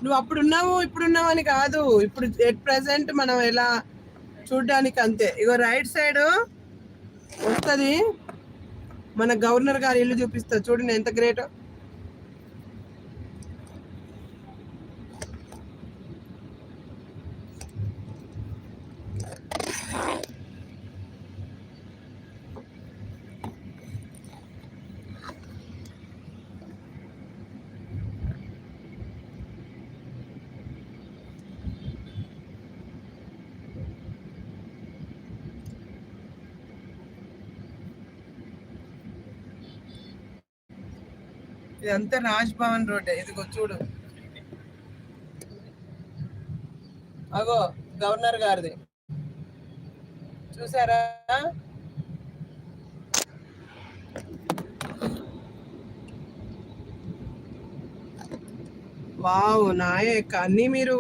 నువ్వు అప్పుడున్నావు ఇప్పుడున్నావు అని కాదు, ఇప్పుడు ఎట్ ప్రెసెంట్ మనం ఎలా చూడ్డానికి అంతే. ఇగో రైట్ సైడ్ వస్తుంది మన గవర్నర్ గారి ఇల్లు చూపిస్తుంది, చూడండి ఎంత గ్రేట్. ఇదంతా రాజ్ భవన్ రోడ్, ఇదిగో చూడు, అగో గవర్నర్ గారిది చూసారా. వావ్ నాయక్, అన్ని మీరు